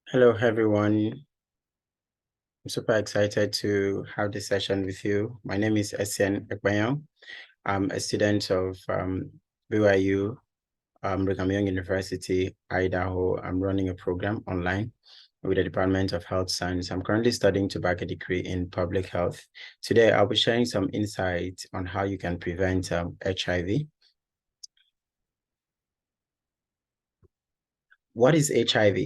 Hello, everyone. I'm super excited to have this session with you. My name is Essien Ekpenyong. I'm a student of BYU, Brigham Young University, Idaho. I'm running a program online with the Department of Health Science. I'm currently studying to back a degree in public health. Today, I'll be sharing some insights on how you can prevent HIV. What is HIV?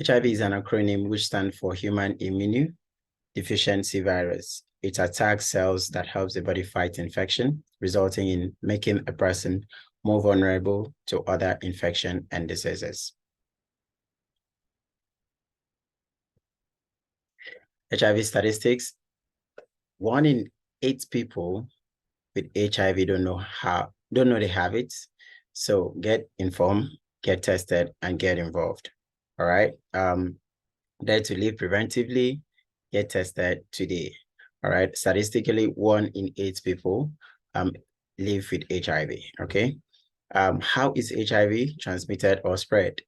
HIV is an acronym which stands for Human Immunodeficiency Virus. It attacks cells that helps the body fight infection, resulting in making a person more vulnerable to other infection and diseases. HIV statistics: 1 in 8 people with HIV don't know they have it. So get informed, get tested, and get involved. All right. Dare to live preventively, get tested today. All right. Statistically, 1 in 8 people live with HIV. Okay. How is HIV transmitted or spread?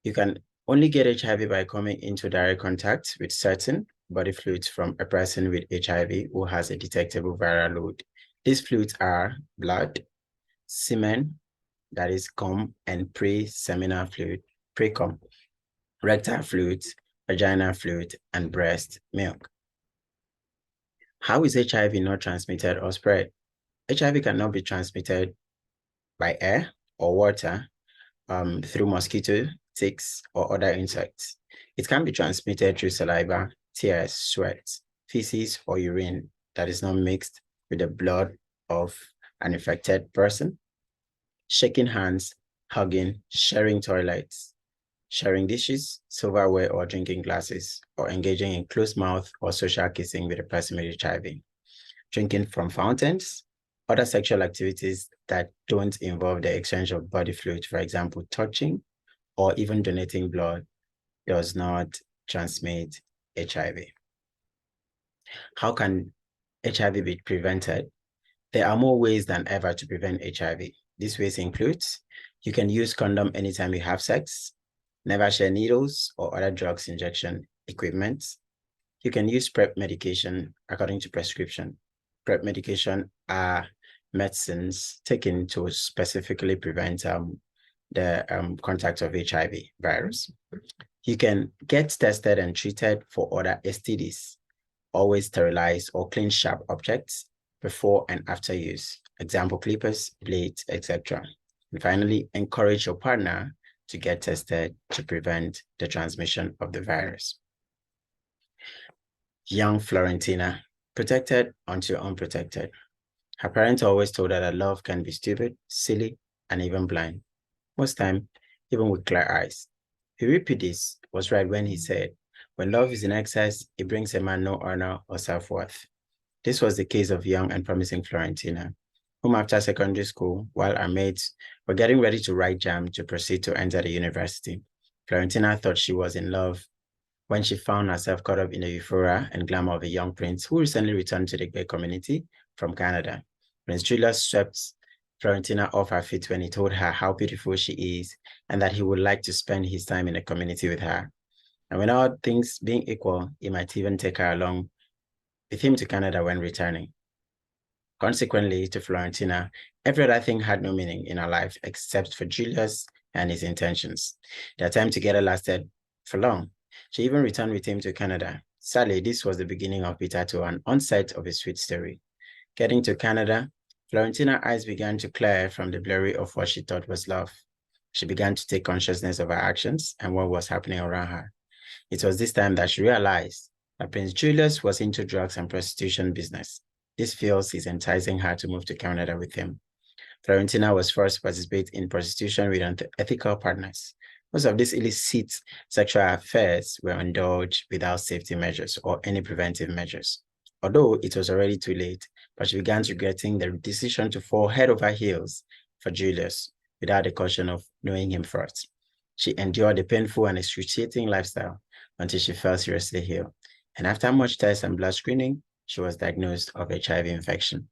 You can only get HIV by coming into direct contact with certain body fluids from a person with HIV who has a detectable viral load. These fluids are blood, semen, that is cum, and pre-seminal fluid, pre-cum, rectal fluids, vaginal fluid, and breast milk. How is HIV not transmitted or spread? HIV cannot be transmitted by air or water, through mosquito, ticks, or other insects. It can be transmitted through saliva, tears, sweat, feces, or urine that is not mixed with the blood of an infected person. Shaking hands, hugging, sharing toilets, sharing dishes, silverware, or drinking glasses, or engaging in close mouth or social kissing with a person with HIV. Drinking from fountains, other sexual activities that don't involve the exchange of body fluid, for example, touching or even donating blood, does not transmit HIV. How can HIV be prevented? There are more ways than ever to prevent HIV. These ways include: you can use condom anytime you have sex, never share needles or other drugs injection equipment. You can use PrEP medication according to prescription. PrEP medication are medicines taken to specifically prevent the contact of HIV virus. You can get tested and treated for other STDs. Always sterilize or clean sharp objects before and after use. Example, clippers, blades, etc. And finally, encourage your partner to get tested to prevent the transmission of the virus. Young Florentina, protected until unprotected. Her parents always told her that love can be stupid, silly, and even blind. Most time, even with clear eyes. Euripides was right when he said, when love is in excess, it brings a man no honor or self-worth. This was the case of young and promising Florentina, whom after secondary school, while her mates were getting ready to write JAM to proceed to enter the university, Florentina thought she was in love when she found herself caught up in the euphoria and glamour of a young prince who recently returned to the gay community from Canada. Prince Julius swept Florentina off her feet when he told her how beautiful she is and that he would like to spend his time in the community with her. And when all things being equal, he might even take her along with him to Canada when returning. Consequently, to Florentina, every other thing had no meaning in her life except for Julius and his intentions. Their time together lasted for long. She even returned with him to Canada. Sadly, this was the beginning of bitter to an onset of a sweet story. Getting to Canada, Florentina's eyes began to clear from the blurry of what she thought was love. She began to take consciousness of her actions and what was happening around her. It was this time that she realized that Prince Julius was into drugs and prostitution business. This feels is enticing her to move to Canada with him. Florentina was forced to participate in prostitution with unethical partners. Most of these illicit sexual affairs were indulged without safety measures or any preventive measures. Although it was already too late, but she began regretting the decision to fall head over heels for Julius without the caution of knowing him first. She endured a painful and excruciating lifestyle until she fell seriously ill. And after much tests and blood screening, she was diagnosed of HIV infection.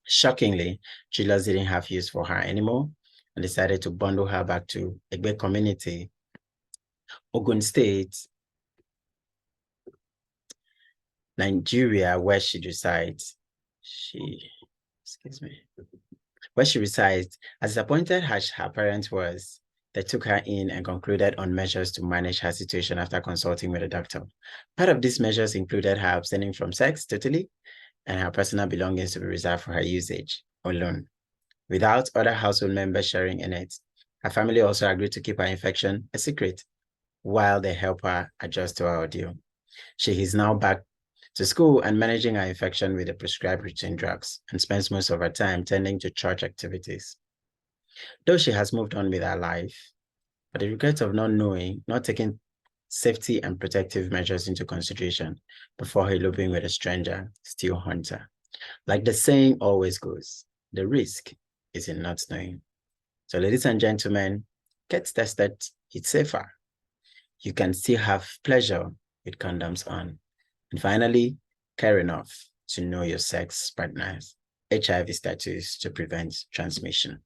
Shockingly, Julius didn't have use for her anymore and decided to bundle her back to a gay community Ogun State, Nigeria, where she resides. Where she resides, as disappointed as her parents was, they took her in and concluded on measures to manage her situation after consulting with a doctor. Part of these measures included her abstaining from sex totally and her personal belongings to be reserved for her usage alone, without other household members sharing in it. Her family also agreed to keep her infection a secret while they help her adjust to her ordeal. She is now back to school and managing her infection with the prescribed routine drugs and spends most of her time tending to church activities. Though she has moved on with her life, but the regret of not taking safety and protective measures into consideration before eloping with a stranger still haunts her. Like the saying always goes, the risk is in not knowing. So ladies and gentlemen, get tested, it's safer. You can still have pleasure with condoms on. And finally, care enough to know your sex partner's HIV status to prevent transmission.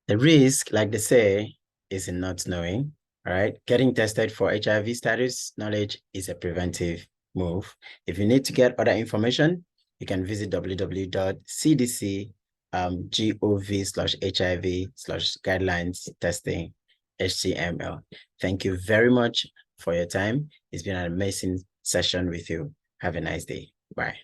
The risk, like they say, is in not knowing. All right. Getting tested for HIV status knowledge is a preventive move. If you need to get other information, you can visit www.cdc.gov/HIV/guidelines testing HTML. Thank you very much for your time. It's been an amazing session with you. Have a nice day. Bye.